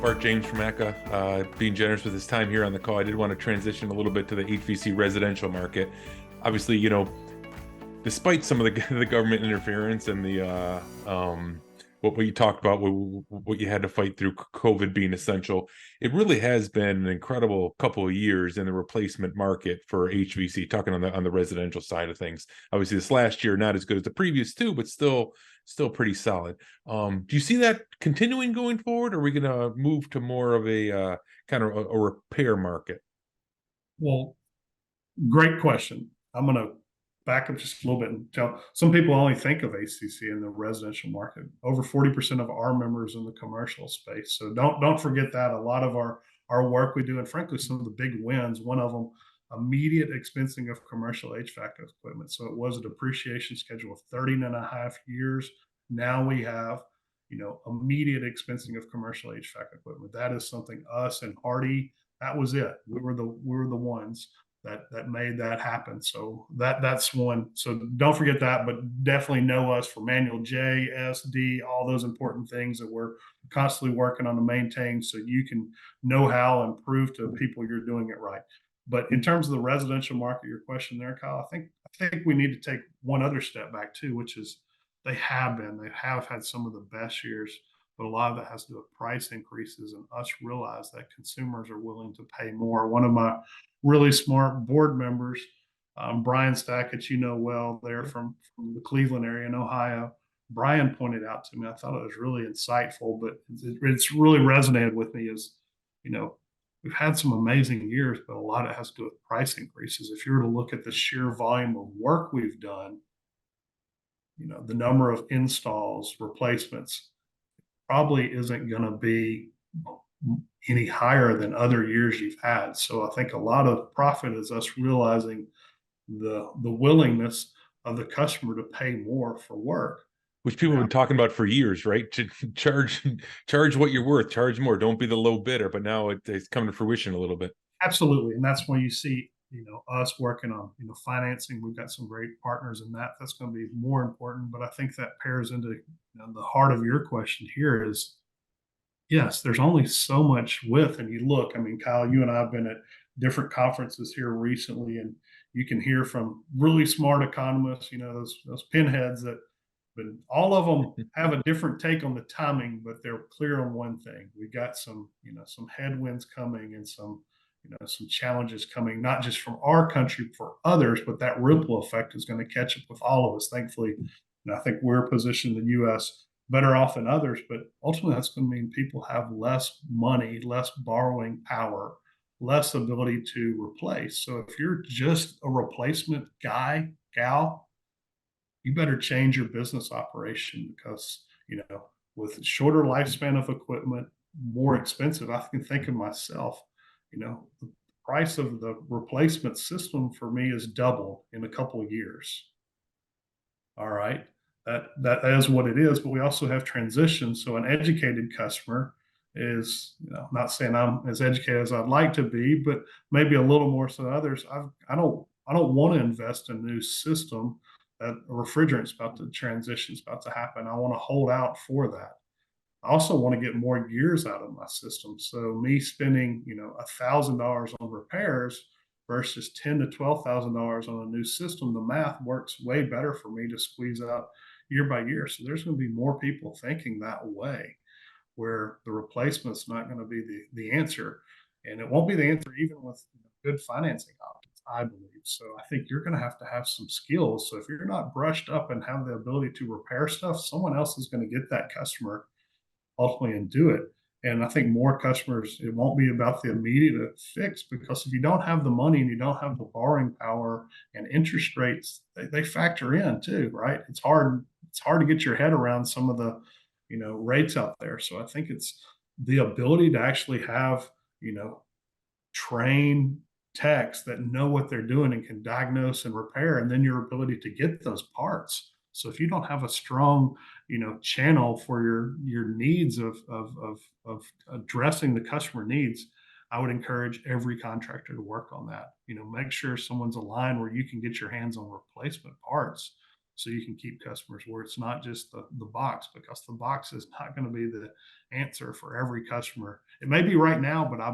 Bart James from ACCA, being generous with his time here on the call. I did want to transition a little bit to the HVC residential market. Obviously, despite some of the the government interference and the what you talked about, what you had to fight through COVID being essential, it really has been an incredible couple of years in the replacement market for HVC. Talking on the residential side of things, obviously this last year not as good as the previous two, but still pretty solid. Do you see that continuing going forward? Or are we going to move to more of a kind of a repair market? Well, great question. I'm going to back up just a little bit and tell some people only think of HCC in the residential market. Over 40% of our members in the commercial space. So don't forget that. A lot of our work we do, and frankly, some of the big wins, one of them, immediate expensing of commercial HVAC equipment. So it was a depreciation schedule of 13 and a half years. Now we have, immediate expensing of commercial HVAC equipment. That is something us and Hardy, that was it. We were the ones that made that happen. So that's one. So don't forget that, but definitely know us for manual J, S, D, all those important things that we're constantly working on to maintain so you can know how and prove to people you're doing it right. But in terms of the residential market, your question there, Kyle, I think we need to take one other step back too, which is they have had some of the best years, but a lot of that has to do with price increases and us realize that consumers are willing to pay more. One of my really smart board members, Brian Stackett, well, they're from the Cleveland area in Ohio. Brian pointed out to me, I thought it was really insightful, but it's really resonated with me is, we've had some amazing years, but a lot of it has to do with price increases. If you were to look at the sheer volume of work we've done, the number of installs, replacements, probably isn't going to be any higher than other years you've had. So I think a lot of profit is us realizing the willingness of the customer to pay more for work, which people have been talking about for years, right? To charge what you're worth, charge more. Don't be the low bidder. But now it's coming to fruition a little bit. Absolutely, and that's when you see us working on financing. We've got some great partners in that. That's going to be more important. But I think that pairs into the heart of your question here is, yes, there's only so much width. And you look, I mean, Kyle, you and I have been at different conferences here recently, and you can hear from really smart economists, those pinheads that, but all of them have a different take on the timing, but they're clear on one thing. We got some headwinds coming and some challenges coming, not just from our country, for others, but that ripple effect is going to catch up with all of us, thankfully. And I think we're positioned in the U.S. better off than others, but ultimately that's going to mean people have less money, less borrowing power, less ability to replace. So if you're just a replacement guy, gal, you better change your business operation because, with shorter lifespan of equipment, more expensive. I can think of myself, the price of the replacement system for me is double in a couple of years. All right. That is what it is, but we also have transitions. So an educated customer is, not saying I'm as educated as I'd like to be, but maybe a little more so than others. I don't want to invest in a new system that a refrigerant's about to transition's about to happen. I want to hold out for that. I also want to get more years out of my system. So me spending, $1,000 on repairs versus $10,000 to $12,000 on a new system, the math works way better for me to squeeze out year by year. So there's going to be more people thinking that way, where the replacement's not going to be the answer, and it won't be the answer even with good financing options, I believe. So I think you're going to have some skills. So if you're not brushed up and have the ability to repair stuff, someone else is going to get that customer ultimately and do it. And I think more customers, it won't be about the immediate fix, because if you don't have the money and you don't have the borrowing power, and interest rates, they factor in too, right? It's hard to get your head around some of the, rates out there. So I think it's the ability to actually have, train techs that know what they're doing and can diagnose and repair, and then your ability to get those parts. So if you don't have a strong, channel for your needs of addressing the customer needs, I would encourage every contractor to work on that. Make sure someone's aligned where you can get your hands on replacement parts. so you can keep customers, where it's not just the box, because the box is not going to be the answer for every customer. It may be right now, but I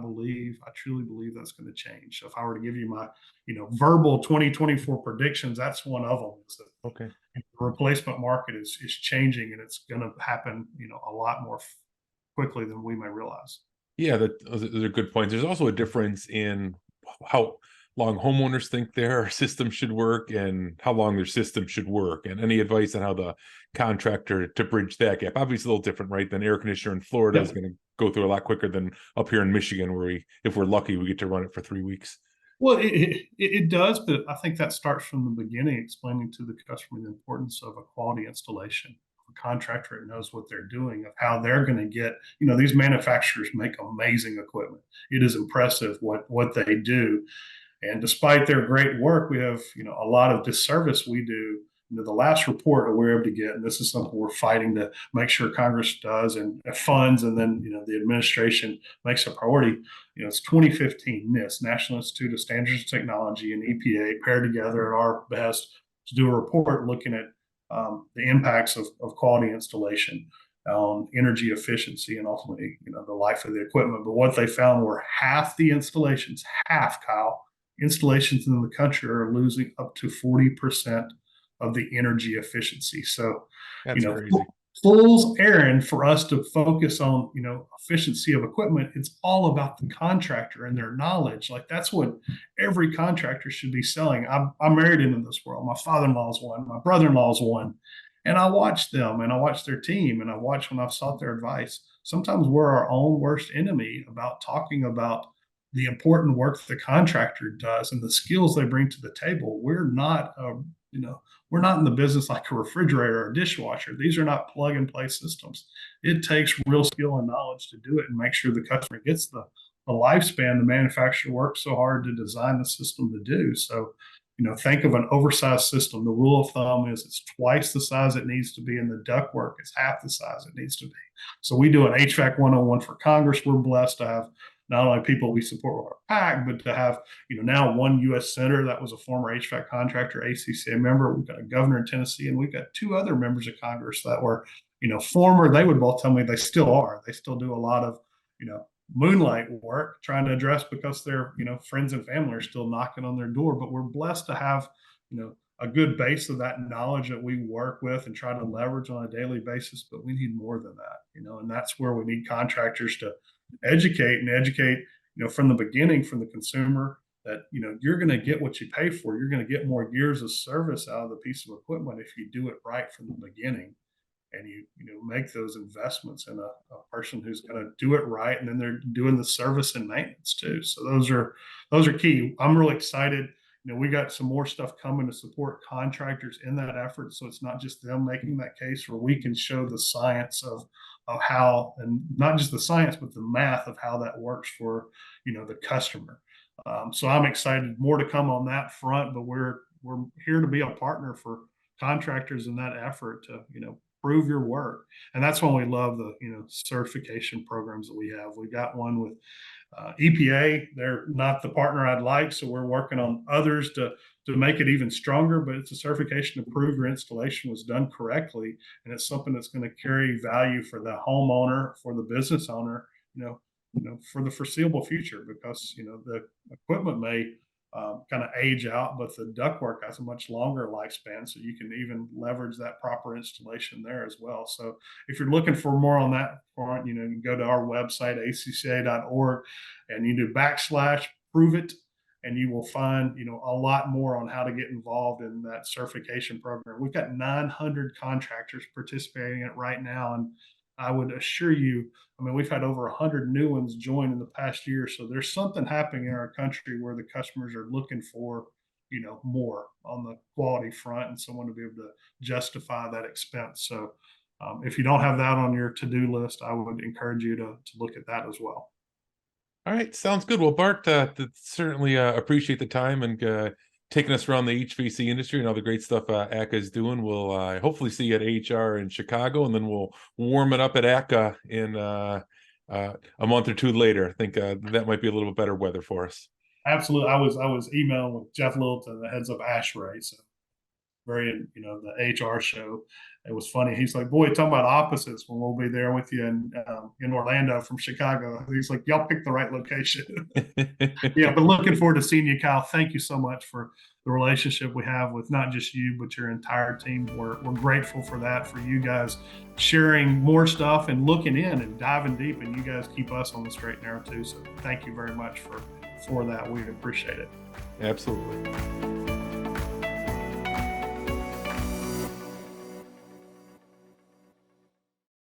truly believe that's going to change. So if I were to give you my, verbal 2024 predictions, that's one of them. Is that Okay. the replacement market is changing, and it's going to happen, a lot more quickly than we may realize. Yeah, those are good points. There's also a difference in how long homeowners think their system should work and how long their system should work. And any advice on how the contractor to bridge that gap? Obviously, a little different, right? Than air conditioner in Florida is Yep. going to go through a lot quicker than up here in Michigan, where if we're lucky, we get to run it for 3 weeks. Well, it does, but I think that starts from the beginning, explaining to the customer the importance of a quality installation. A contractor that knows what they're doing, of how they're going to get, these manufacturers make amazing equipment. It is impressive what they do. And despite their great work, we have, a lot of disservice we do. The last report that we're able to get, and this is something we're fighting to make sure Congress does and funds, and then, the administration makes a priority. It's 2015, NIST, National Institute of Standards and Technology, and EPA paired together at our best to do a report looking at the impacts of quality installation on energy efficiency and ultimately, the life of the equipment. But what they found were half the installations, half, Kyle, installations in the country are losing up to 40% of the energy efficiency. So, That's crazy. fool's errand for us to focus on, efficiency of equipment. It's all about the contractor and their knowledge. Like, that's what every contractor should be selling. I'm married into this world. My father-in-law is one, my brother-in-law is one. And I watch them and I watch their team and I watch when I've sought their advice. Sometimes we're our own worst enemy about talking about the important work the contractor does and the skills they bring to the table. We're not in the business like a refrigerator or a dishwasher. These are not plug and play systems. It takes real skill and knowledge to do it and make sure the customer gets the lifespan the manufacturer worked so hard to design the system to do. So, think of an oversized system. The rule of thumb is it's twice the size it needs to be, and the ductwork is half the size it needs to be. So we do an HVAC 101 for Congress. We're blessed to have not only people we support with our PAC, but to have, now one U.S. Senator that was a former HVAC contractor, ACCA member. We've got a governor in Tennessee, and we've got two other members of Congress that were, former. They would both tell me they still are. They still do a lot of, moonlight work trying to address, because their, friends and family are still knocking on their door. But we're blessed to have, a good base of that knowledge that we work with and try to leverage on a daily basis. But we need more than that, and that's where we need contractors to educate, from the beginning, from the consumer, that, you're going to get what you pay for. You're going to get more years of service out of the piece of equipment if you do it right from the beginning. And you make those investments in a person who's going to do it right, and then they're doing the service and maintenance too. So those are key. I'm really excited. We got some more stuff coming to support contractors in that effort. So it's not just them making that case, where we can show the science of how, and not just the science, but the math of how that works for, the customer. So I'm excited. More to come on that front, but we're here to be a partner for contractors in that effort to, prove your work. And that's when we love the, certification programs that we have. We got one with EPA. They're not the partner I'd like, so we're working on others to make it even stronger. But it's a certification to prove your installation was done correctly, and it's something that's going to carry value for the homeowner, for the business owner, for the foreseeable future, because the equipment may kind of age out, but the ductwork has a much longer lifespan, so you can even leverage that proper installation there as well. So if you're looking for more on that front, you can go to our website, acca.org, and you do /prove it, and you will find, a lot more on how to get involved in that certification program. We've got 900 contractors participating in it right now, and I would assure you, we've had over 100 new ones join in the past year. So there's something happening in our country where the customers are looking for, more on the quality front, and someone to be able to justify that expense. So if you don't have that on your to-do list, I would encourage you to look at that as well. All right, sounds good. Well, Bart, certainly appreciate the time and taking us around the HVAC industry and all the great stuff ACCA is doing. We'll hopefully see you at AHR in Chicago, and then we'll warm it up at ACCA in a month or two later. I think that might be a little bit better weather for us. Absolutely. I was emailing with Jeff Littleton, the heads of ASHRAE. So very, the HR show. It was funny. He's like, boy, talking about opposites when we'll be there with you in Orlando from Chicago. He's like, y'all picked the right location. Yeah, but looking forward to seeing you, Kyle. Thank you so much for the relationship we have with not just you, but your entire team. We're grateful for that, for you guys sharing more stuff and looking in and diving deep, and you guys keep us on the straight and narrow too. So thank you very much for that. We appreciate it. Absolutely.